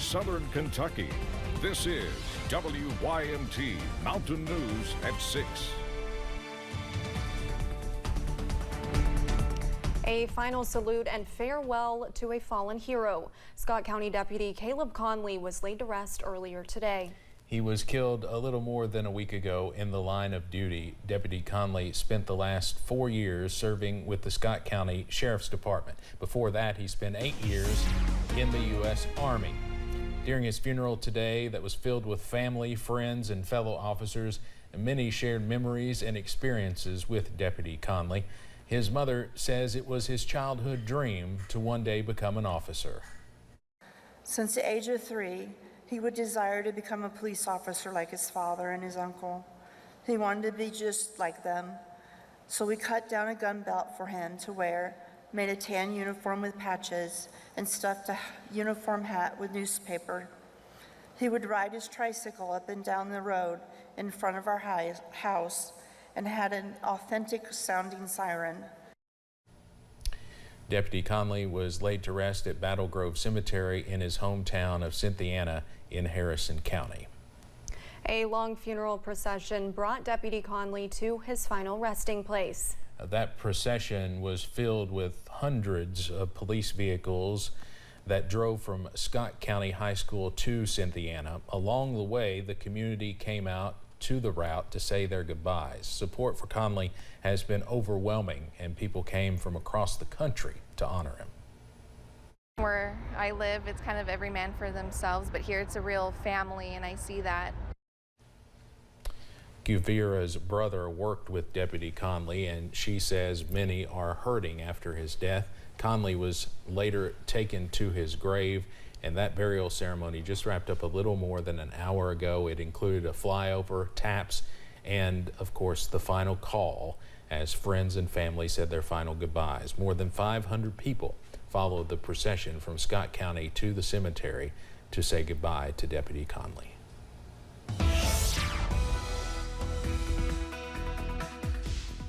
Southern Kentucky. This is WYMT Mountain News at 6. A final salute and farewell to a fallen hero. Scott County Deputy Caleb Conley was laid to rest earlier today. He was killed a little more than a week ago in the line of duty. Deputy Conley spent the last 4 years serving with the Scott County Sheriff's Department. Before that, he spent 8 years in the U.S. Army. During his funeral today that was filled with family, friends, and fellow officers, many shared memories and experiences with Deputy Conley. His mother says it was his childhood dream to one day become an officer. Since the age of 3, he would desire to become a police officer like his father and his uncle. He wanted to be just like them. So we cut down a gun belt for him to wear, made a tan uniform with patches, and stuffed a uniform hat with newspaper. He would ride his tricycle up and down the road in front of our house and had an authentic sounding siren. Deputy Conley was laid to rest at Battle Grove Cemetery in his hometown of Cynthiana in Harrison County. A long funeral procession brought Deputy Conley to his final resting place. That procession was filled with hundreds of police vehicles that drove from Scott County High School to Cynthiana. Along the way, the community came out to the route to say their goodbyes. Support for Conley has been overwhelming, and people came from across the country to honor him. Where I live, it's kind of every man for themselves, but here it's a real family, and I see that. Guvira's brother worked with Deputy Conley, and she says many are hurting after his death. Conley was later taken to his grave, and that burial ceremony just wrapped up a little more than an hour ago. It included a flyover, taps, and of course the final call as friends and family said their final goodbyes. More than 500 people followed the procession from Scott County to the cemetery to say goodbye to Deputy Conley.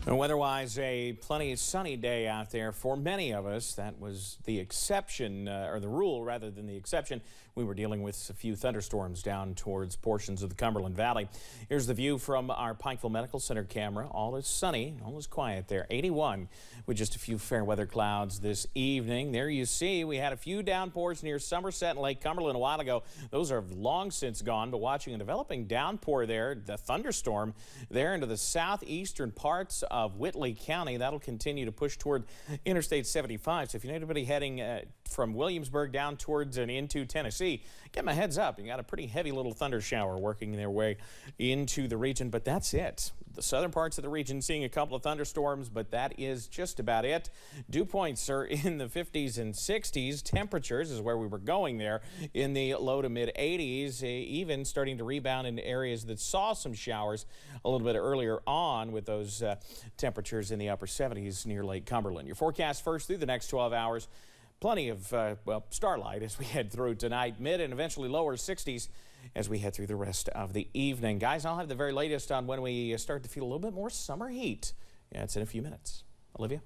Weather-wise, a plenty sunny day out there for many of us. That was the exception, or the rule rather than the exception. We were dealing with a few thunderstorms down towards portions of the Cumberland Valley. Here's the view from our Pikeville Medical Center camera. All is sunny, all is quiet there. 81 with just a few fair weather clouds this evening. There you see we had a few downpours near Somerset and Lake Cumberland a while ago. Those are long since gone, but watching a developing downpour there, the thunderstorm there into the southeastern parts of Whitley County. That'll continue to push toward Interstate 75. So if you know anybody heading from Williamsburg down towards and into Tennessee, give them a heads up. You got a pretty heavy little thunder shower working their way into the region, but that's it. The southern parts of the region seeing a couple of thunderstorms, but that is just about it. Dew points are in the 50s and 60s. Temperatures is where we were going there in the low to mid 80s, even starting to rebound in areas that saw some showers a little bit earlier on with those temperatures in the upper 70s near Lake Cumberland. Your forecast first through the next 12 hours. Plenty of, starlight as we head through tonight. Mid and eventually lower 60s as we head through the rest of the evening. Guys, I'll have the very latest on when we start to feel a little bit more summer heat. Yeah, it's in a few minutes. Olivia?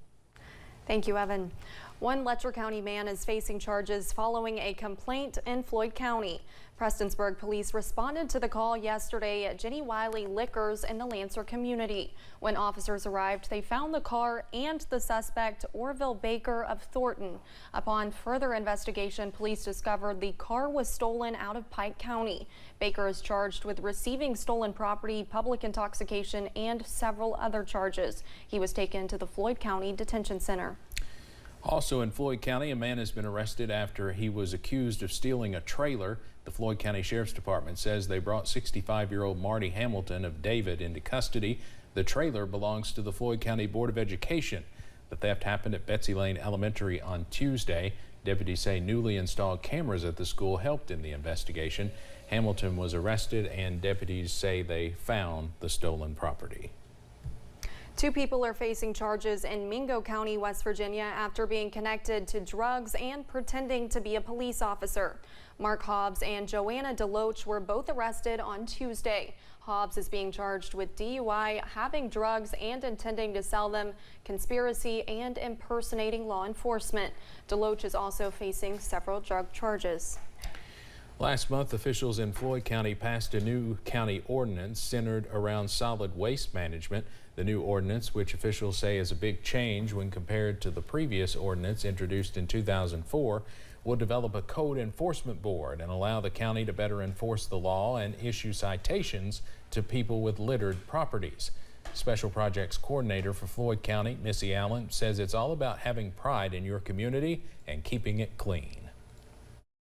Thank you, Evan. One Letcher County man is facing charges following a complaint in Floyd County. Prestonsburg police responded to the call yesterday at Jenny Wiley Liquors in the Lancer community. When officers arrived, they found the car and the suspect, Orville Baker of Thornton. Upon further investigation, police discovered the car was stolen out of Pike County. Baker is charged with receiving stolen property, public intoxication, and several other charges. He was taken to the Floyd County Detention Center. Also in Floyd County, a man has been arrested after he was accused of stealing a trailer. The Floyd County Sheriff's Department says they brought 65-year-old Marty Hamilton of David into custody. The trailer belongs to the Floyd County Board of Education. The theft happened at Betsy Lane Elementary on Tuesday. Deputies say newly installed cameras at the school helped in the investigation. Hamilton was arrested, and deputies say they found the stolen property. 2 people are facing charges in Mingo County, West Virginia after being connected to drugs and pretending to be a police officer. Mark Hobbs and Joanna Deloach were both arrested on Tuesday. Hobbs is being charged with DUI, having drugs and intending to sell them, conspiracy, and impersonating law enforcement. Deloach is also facing several drug charges. Last month, officials in Floyd County passed a new county ordinance centered around solid waste management. The new ordinance, which officials say is a big change when compared to the previous ordinance introduced in 2004, will develop a code enforcement board and allow the county to better enforce the law and issue citations to people with littered properties. Special Projects Coordinator for Floyd County, Missy Allen, says it's all about having pride in your community and keeping it clean.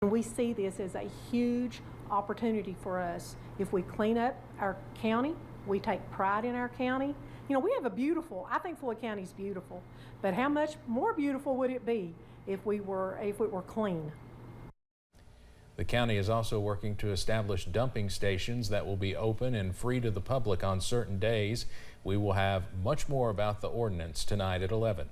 We see this as a huge opportunity for us. If we clean up our county, we take pride in our county. You know, we have I think Floyd County is beautiful, but how much more beautiful would it be if it were clean? The county is also working to establish dumping stations that will be open and free to the public on certain days. We will have much more about the ordinance tonight at 11.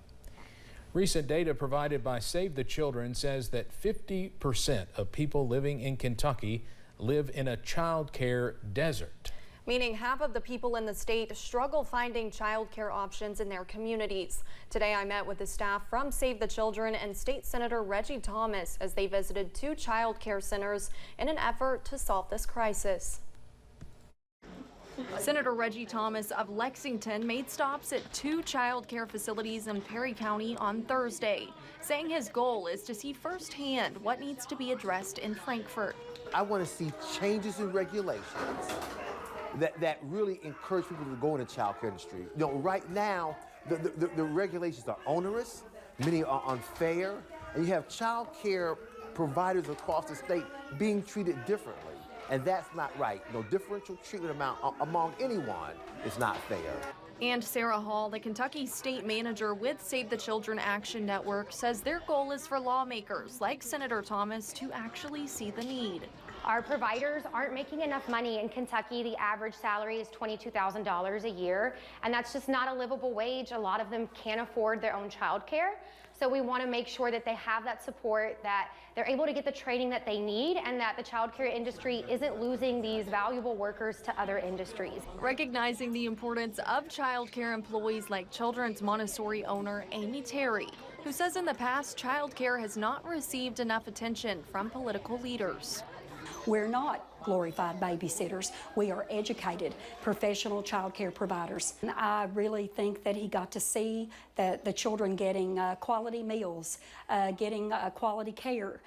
Recent data provided by Save the Children says that 50% of people living in Kentucky live in a child care desert. Meaning half of the people in the state struggle finding child care options in their communities. Today I met with the staff from Save the Children and State Senator Reggie Thomas as they visited 2 child care centers in an effort to solve this crisis. Senator Reggie Thomas of Lexington made stops at 2 child care facilities in Perry County on Thursday, saying his goal is to see firsthand what needs to be addressed in Frankfort. I want to see changes in regulations that really encourage people to go in the child care industry. You know, right now, the regulations are onerous, many are unfair, and you have child care providers across the state being treated differently. And that's not right. No differential treatment among anyone is not fair. And Sarah Hall, the Kentucky state manager with Save the Children Action Network, says their goal is for lawmakers like Senator Thomas to actually see the need. Our providers aren't making enough money in Kentucky. The average salary is $22,000 a year, and that's just not a livable wage. A lot of them can't afford their own child care. So we want to make sure that they have that support, that they're able to get the training that they need, and that the child care industry isn't losing these valuable workers to other industries. Recognizing the importance of child care employees like Children's Montessori owner Amy Terry, who says in the past child care has not received enough attention from political leaders. We're not glorified babysitters. We are educated, professional child care providers. And I really think that he got to see that the children getting quality meals, getting quality care,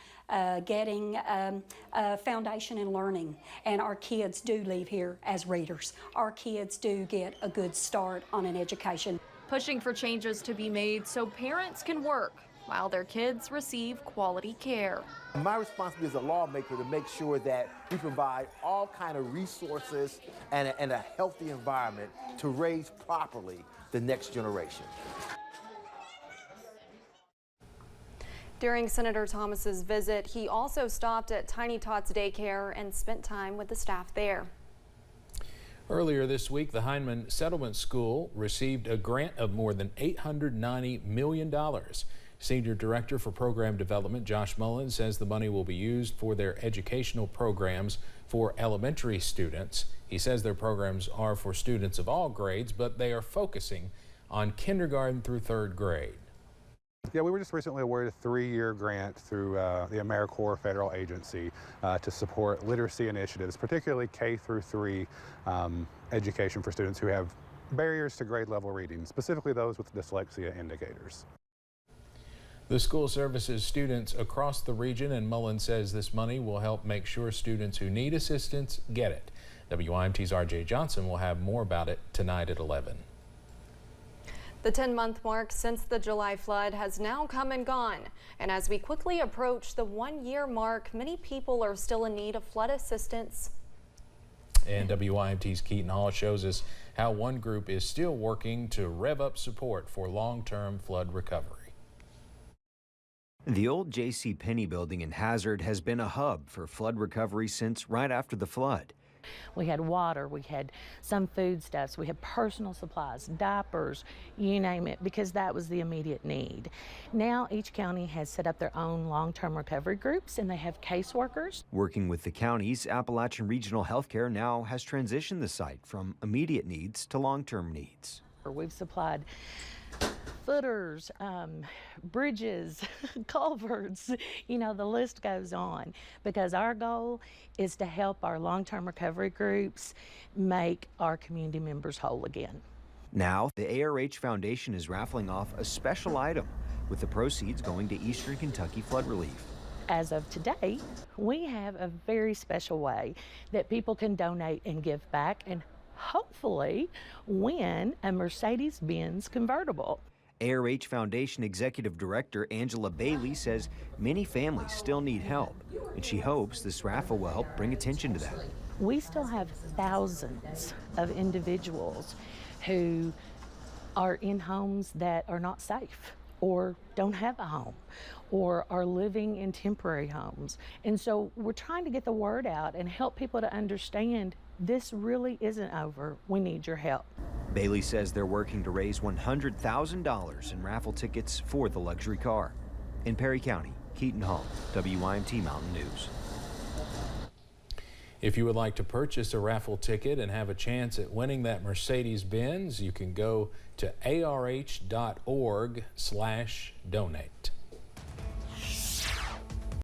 getting a foundation in learning. And our kids do leave here as readers. Our kids do get a good start on an education. Pushing for changes to be made so parents can work while their kids receive quality care. My responsibility as a lawmaker to make sure that we provide all kind of resources and a healthy environment to raise properly the next generation. During Senator Thomas's visit, he also stopped at Tiny Tots Daycare and spent time with the staff there. Earlier this week, the Hindman Settlement School received a grant of more than $890 million. Senior Director for Program Development Josh Mullins says the money will be used for their educational programs for elementary students. He says their programs are for students of all grades, but they are focusing on kindergarten through 3rd grade. Yeah, we were just recently awarded a 3-year grant through the AmeriCorps federal agency to support literacy initiatives, particularly K through 3 education for students who have barriers to grade level reading, specifically those with dyslexia indicators. The school services students across the region, and Mullen says this money will help make sure students who need assistance get it. WYMT's RJ Johnson will have more about it tonight at 11. The 10-month mark since the July flood has now come and gone. And as we quickly approach the 1-year mark, many people are still in need of flood assistance. And WYMT's Keaton Hall shows us how one group is still working to rev up support for long-term flood recovery. The old J.C. Penney building in Hazard has been a hub for flood recovery since right after the flood. We had water, we had some foodstuffs, we had personal supplies, diapers, you name it, because that was the immediate need. Now each county has set up their own long-term recovery groups, and they have caseworkers. Working with the counties, Appalachian Regional Healthcare now has transitioned the site from immediate needs to long-term needs. We've supplied footers, bridges, culverts, you know, the list goes on, because our goal is to help our long-term recovery groups make our community members whole again. Now, the ARH Foundation is raffling off a special item, with the proceeds going to Eastern Kentucky Flood Relief. As of today, we have a very special way that people can donate and give back and hopefully win a Mercedes-Benz convertible. ARH Foundation Executive Director Angela Bailey says many families still need help, and she hopes this raffle will help bring attention to that. We still have thousands of individuals who are in homes that are not safe, or don't have a home, or are living in temporary homes. And so we're trying to get the word out and help people to understand this really isn't over. We need your help. Bailey says they're working to raise $100,000 in raffle tickets for the luxury car. In Perry County, Keaton Hall, WYMT Mountain News. If you would like to purchase a raffle ticket and have a chance at winning that Mercedes-Benz, you can go to arh.org/donate.